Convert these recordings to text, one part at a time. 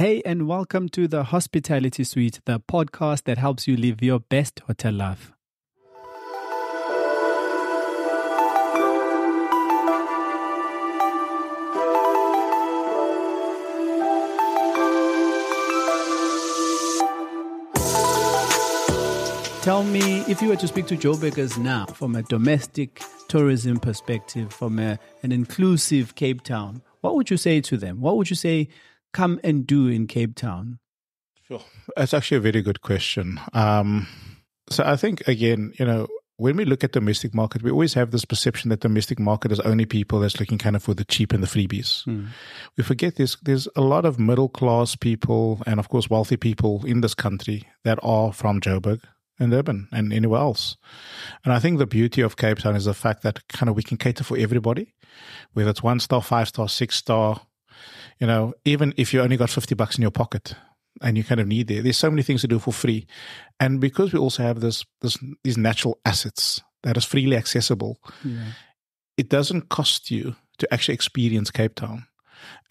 Hey, and welcome to the Hospitality Suite, the podcast that helps you live your best hotel life. Tell me, if you were to speak to Joburgers now from a domestic tourism perspective, from an inclusive Cape Town, what would you say to them? What would you say, come and do in Cape Town? Sure. That's actually a very good question. So I think, again, when we look at domestic market, we always have this perception that domestic market is only people that's looking kind of for the cheap and the freebies. We forget there's a lot of middle-class people and, of course, wealthy people in this country that are from Joburg and Durban and anywhere else. And I think the beauty of Cape Town is the fact that kind of we can cater for everybody, whether it's 1-star, 5-star, 6-star, even if you only got $50 in your pocket and you kind of need there's so many things to do for free. And because we also have these natural assets that is freely accessible, it doesn't cost you to actually experience Cape Town.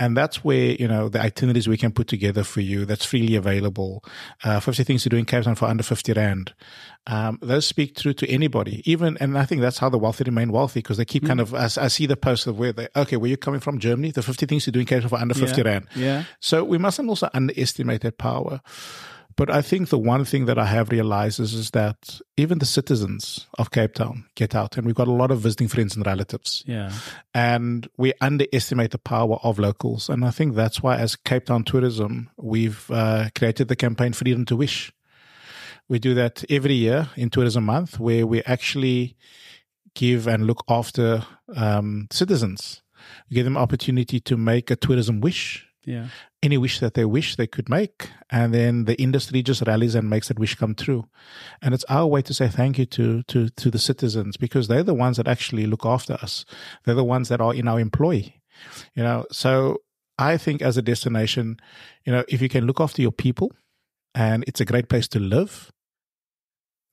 And that's where, the itineraries we can put together for you that's freely available. 50 things to do in Cape Town for under 50 Rand. Those speak true to anybody. And I think that's how the wealthy remain wealthy, because they keep kind of, as I see the post of where where you're coming from, Germany, the 50 things to do in Cape Town for under 50 Rand. Yeah. So we mustn't also underestimate that power. But I think the one thing that I have realized is that even the citizens of Cape Town get out, and we've got a lot of visiting friends and relatives. Yeah. And we underestimate the power of locals. And I think that's why, as Cape Town Tourism, we've created the campaign Freedom to Wish. We do that every year in Tourism Month, where we actually give and look after citizens. We give them opportunity to make a tourism wish. Yeah. Any wish that they could make, and then the industry just rallies and makes that wish come true. And it's our way to say thank you to the citizens, because they're the ones that actually look after us. They're the ones that are in our employ. So I think as a destination, if you can look after your people and it's a great place to live,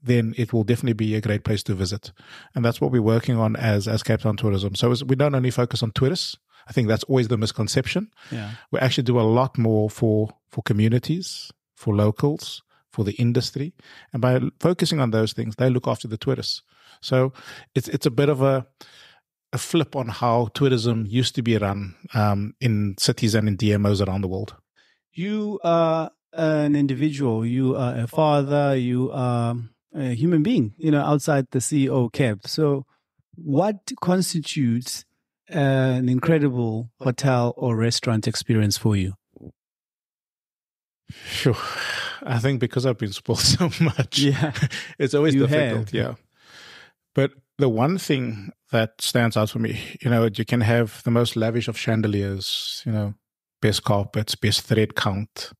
then it will definitely be a great place to visit. And that's what we're working on as Cape Town Tourism. So we don't only focus on tourists. I think that's always the misconception. Yeah. We actually do a lot more for communities, for locals, for the industry. And by focusing on those things, they look after the tourists. So it's a bit of a flip on how tourism used to be run in cities and in DMOs around the world. You are an individual. You are a father. You are a human being, outside the CEO cap. So what constitutes an incredible hotel or restaurant experience for you? Sure. I think because I've been spoiled so much, it's always difficult. Yeah. But the one thing that stands out for me, you can have the most lavish of chandeliers, best carpets, best thread count.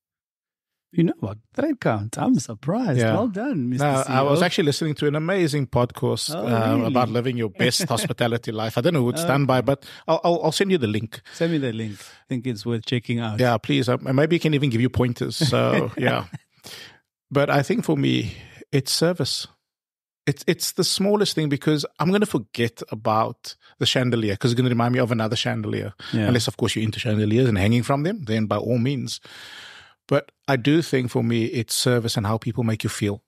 You know what? Thread count. I'm surprised. Yeah. Well done, Mr. No, CEO. I was actually listening to an amazing podcast really? About living your best hospitality life. I don't know who it's done by, but I'll send you the link. Send me the link. I think it's worth checking out. Yeah, please. Maybe you can even give you pointers. So, yeah. But I think for me, it's service. It's the smallest thing, because I'm going to forget about the chandelier, because it's going to remind me of another chandelier. Yeah. Unless, of course, you're into chandeliers and hanging from them, then by all means. But I do think for me, it's service and how people make you feel.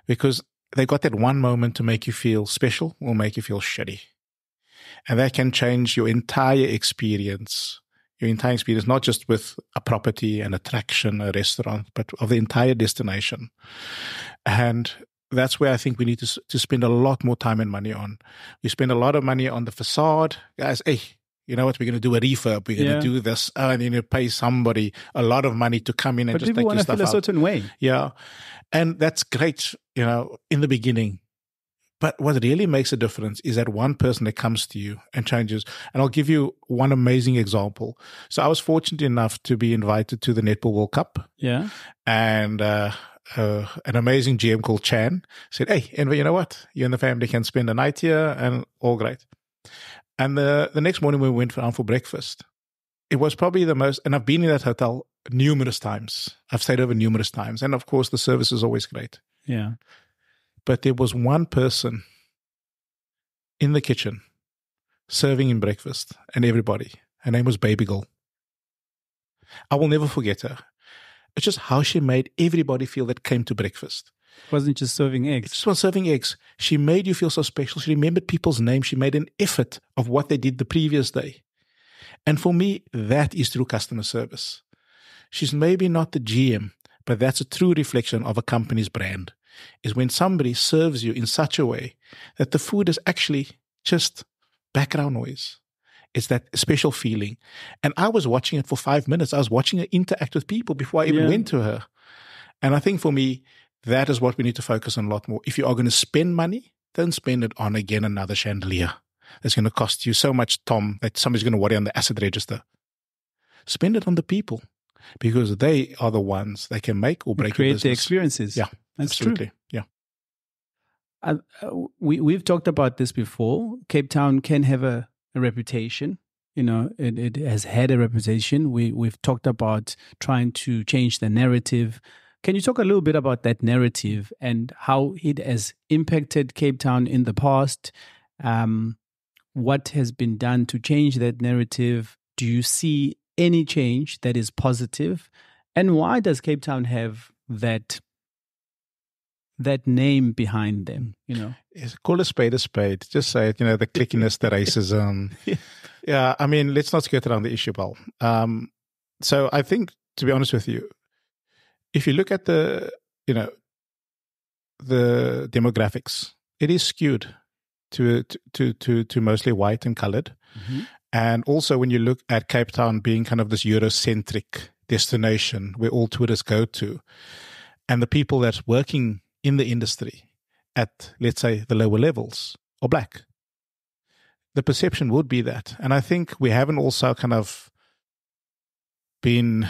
Because they got that one moment to make you feel special or make you feel shitty. And that can change your entire experience. Not just with a property, an attraction, a restaurant, but of the entire destination. And that's where I think we need to spend a lot more time and money on. We spend a lot of money on the facade. Guys, hey, you know what, we're going to do a refurb, we're going to do this, and you pay somebody a lot of money to come in and just take your stuff out. But people want to feel a certain way. Yeah. And that's great, in the beginning. But what really makes a difference is that one person that comes to you and changes. And I'll give you one amazing example. So I was fortunate enough to be invited to the Netball World Cup. Yeah. And an amazing GM called Chan said, hey, Enver, you know what? You and the family can spend a night here, and all great. And the next morning we went out for breakfast. It was probably the most, and I've been in that hotel numerous times. I've stayed over numerous times. And of course, the service is always great. Yeah. But there was one person in the kitchen serving him breakfast, and everybody. Her name was Baby Girl. I will never forget her. It's just how she made everybody feel that came to breakfast. It wasn't just serving It eggs. just was serving eggs. She made you feel so special. She remembered people's names. She made an effort of what they did the previous day. And for me, that is true customer service. She's maybe not the GM, but that's a true reflection of a company's brand, is when somebody serves you in such a way that the food is actually just background noise. It's that special feeling. And I was watching it for 5 minutes. I was watching her interact with people before I even went to her. And I think for me, that is what we need to focus on a lot more. If you are going to spend money, don't spend it on, again, another chandelier. That's going to cost you so much, Tom, that somebody's going to worry on the asset register. Spend it on the people, because they are the ones that can make or break your business. Create the experiences. Yeah, that's absolutely. true. Yeah. We've talked about this before. Cape Town can have a reputation. You know, it has had a reputation. We've talked about trying to change the narrative. Can you talk a little bit about that narrative and how it has impacted Cape Town in the past? What has been done to change that narrative? Do you see any change that is positive? And why does Cape Town have that name behind them? You know, Call a spade a spade. Just say it. You know, the clickiness, the racism. Yeah, I mean, let's not skirt around the issue, Paul. So I think, to be honest with you, if you look at the demographics, it is skewed to mostly white and colored. Mm-hmm. And also when you look at Cape Town being kind of this Eurocentric destination where all tourists go to, and the people that's working in the industry at, let's say, the lower levels are black, the perception would be that. And I think we haven't also kind of been,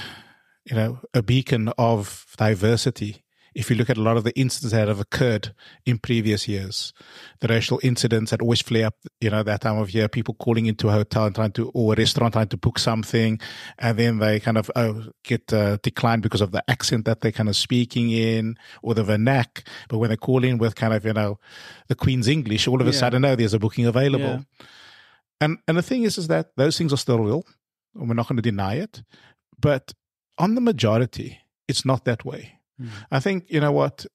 a beacon of diversity. If you look at a lot of the incidents that have occurred in previous years, the racial incidents that always flare up, that time of year, people calling into a hotel and or a restaurant trying to book something, and then they kind of get declined because of the accent that they're kind of speaking in, or the vernac. But when they call in with kind of, the Queen's English, all of a sudden, there's a booking available. Yeah. And the thing is that those things are still real, and we're not going to deny it. But on the majority, it's not that way. I think,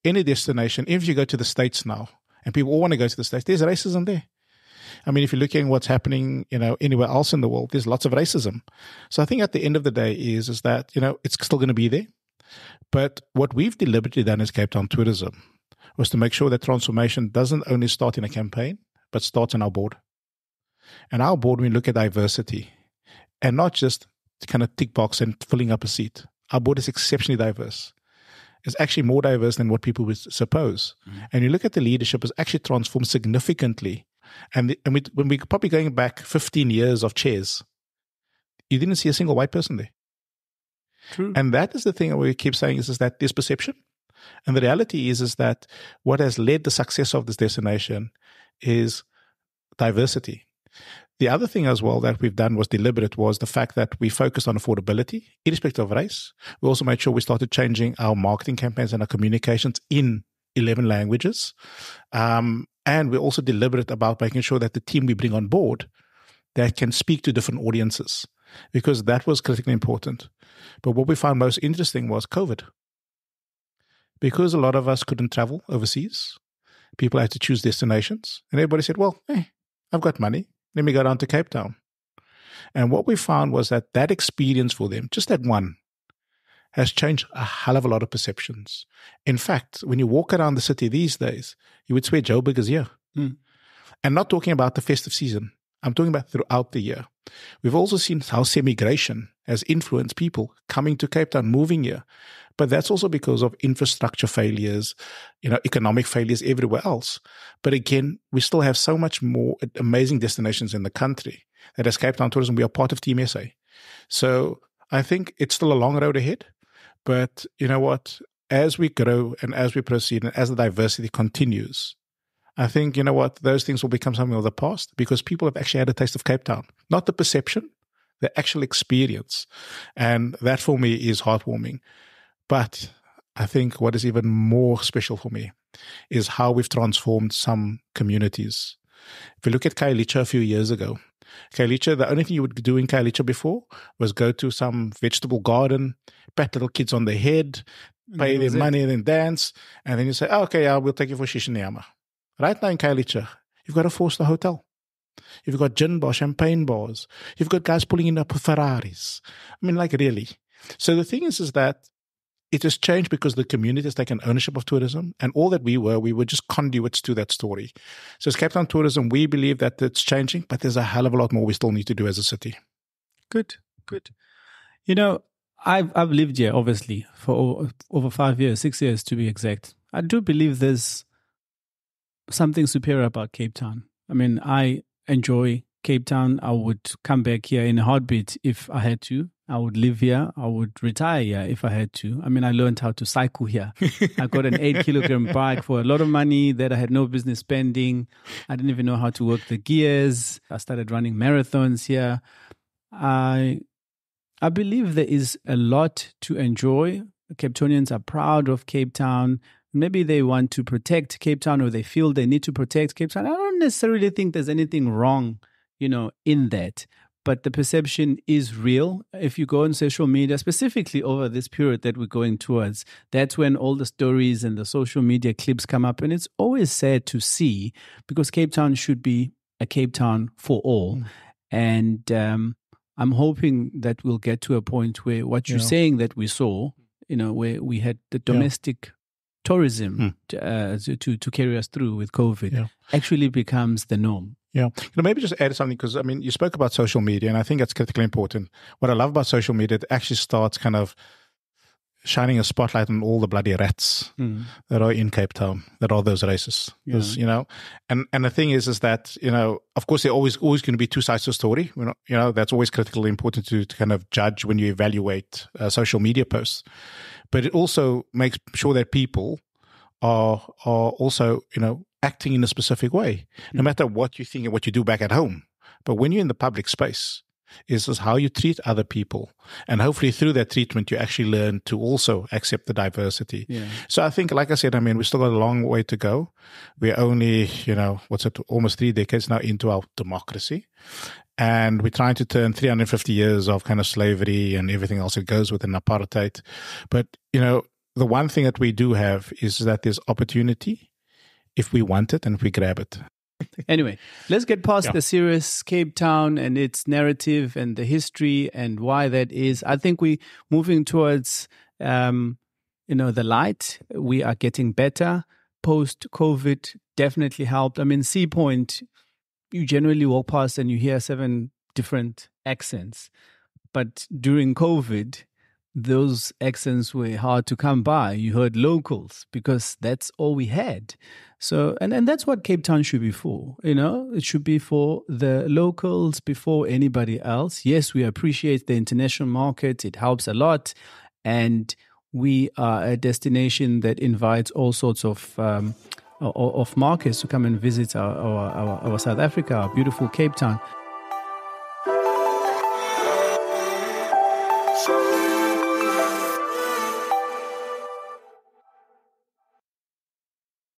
any destination, if you go to the States now, and people all want to go to the States, there's racism there. I mean, if you're looking at what's happening, anywhere else in the world, there's lots of racism. So I think at the end of the day is that, it's still going to be there. But what we've deliberately done as Cape Town Tourism was to make sure that transformation doesn't only start in a campaign, but starts in our board. And our board, we look at diversity and not just kind of tick box and filling up a seat. Our board is exceptionally diverse. It's actually more diverse than what people would suppose. Mm. And you look at the leadership, it's actually transformed significantly. And when we're probably going back 15 years of chairs, you didn't see a single white person there. True. And that is the thing that we keep saying is that there's perception. And the reality is that what has led the success of this destination is diversity. The other thing as well that we've done was deliberate was the fact that we focused on affordability, irrespective of race. We also made sure we started changing our marketing campaigns and our communications in 11 languages. And we're also deliberate about making sure that the team we bring on board, that can speak to different audiences, because that was critically important. But what we found most interesting was COVID. Because a lot of us couldn't travel overseas, people had to choose destinations. And everybody said, well, I've got money. Let me go down to Cape Town. And what we found was that experience for them, just that one, has changed a hell of a lot of perceptions. In fact, when you walk around the city these days, you would swear Joburg is here. Mm. And not talking about the festive season. I'm talking about throughout the year. We've also seen how semigration has influenced people coming to Cape Town, moving here. But that's also because of infrastructure failures, economic failures everywhere else. But again, we still have so much more amazing destinations in the country that as Cape Town Tourism, we are part of Team SA. So I think it's still a long road ahead. But you know what? As we grow and as we proceed and as the diversity continues, I think, those things will become something of the past, because people have actually had a taste of Cape Town. Not the perception, the actual experience. And that for me is heartwarming. But I think what is even more special for me is how we've transformed some communities. If you look at Khayelitsha a few years ago, Khayelitsha, the only thing you would do in Khayelitsha before was go to some vegetable garden, pat little kids on the head, pay their money, and then dance. And then you say, oh, okay, we'll take you for Shishinyama. Right now in Khayelitsha, you've got a four-star hotel. You've got gin bars, champagne bars. You've got guys pulling in up with Ferraris. I mean, like, really. So the thing is that it has changed because the community has taken ownership of tourism, and all that we were just conduits to that story. So as Cape Town Tourism, we believe that it's changing, but there's a hell of a lot more we still need to do as a city. Good. You know, I've lived here, obviously, for over 5 years, 6 years to be exact. I do believe there's something superior about Cape Town. I mean, I enjoy Cape Town. I would come back here in a heartbeat if I had to. I would live here. I would retire here if I had to. I mean, I learned how to cycle here. I got an 8-kilogram bike for a lot of money that I had no business spending. I didn't even know how to work the gears. I started running marathons here. I believe there is a lot to enjoy. Cape Townians are proud of Cape Town. Maybe they want to protect Cape Town, or they feel they need to protect Cape Town. I don't necessarily think there's anything wrong, in that. But the perception is real. If you go on social media, specifically over this period that we're going towards, that's when all the stories and the social media clips come up. And it's always sad to see, because Cape Town should be a Cape Town for all. And I'm hoping that we'll get to a point where what you're saying that we saw, where we had the domestic tourism to carry us through with COVID actually becomes the norm. Yeah. Maybe just add something, because, I mean, you spoke about social media, and I think that's critically important. What I love about social media, it actually starts kind of shining a spotlight on all the bloody rats that are in Cape Town, that are those racists. And the thing is that, of course, there are always going to be two sides to the story. That's always critically important to kind of judge when you evaluate social media posts. But it also makes sure that people are also, acting in a specific way, no matter what you think and what you do back at home. But when you're in the public space, is how you treat other people. And hopefully through that treatment, you actually learn to also accept the diversity. Yeah. So I think, like I said, we still got a long way to go. We're only, almost 3 decades now into our democracy. And we're trying to turn 350 years of kind of slavery and everything else that goes within apartheid. But, the one thing that we do have is that there's opportunity if we want it and if we grab it. Anyway, let's get past the serious Cape Town and its narrative and the history and why that is. I think we're moving towards, the light. We are getting better. Post-COVID definitely helped. Sea Point, you generally walk past and you hear 7 different accents. But during COVID, those accents were hard to come by. You heard locals because that's all we had. So, and that's what Cape Town should be for. It should be for the locals before anybody else. Yes, we appreciate the international market. It helps a lot. And we are a destination that invites all sorts of markets to come and visit our South Africa, our beautiful Cape Town.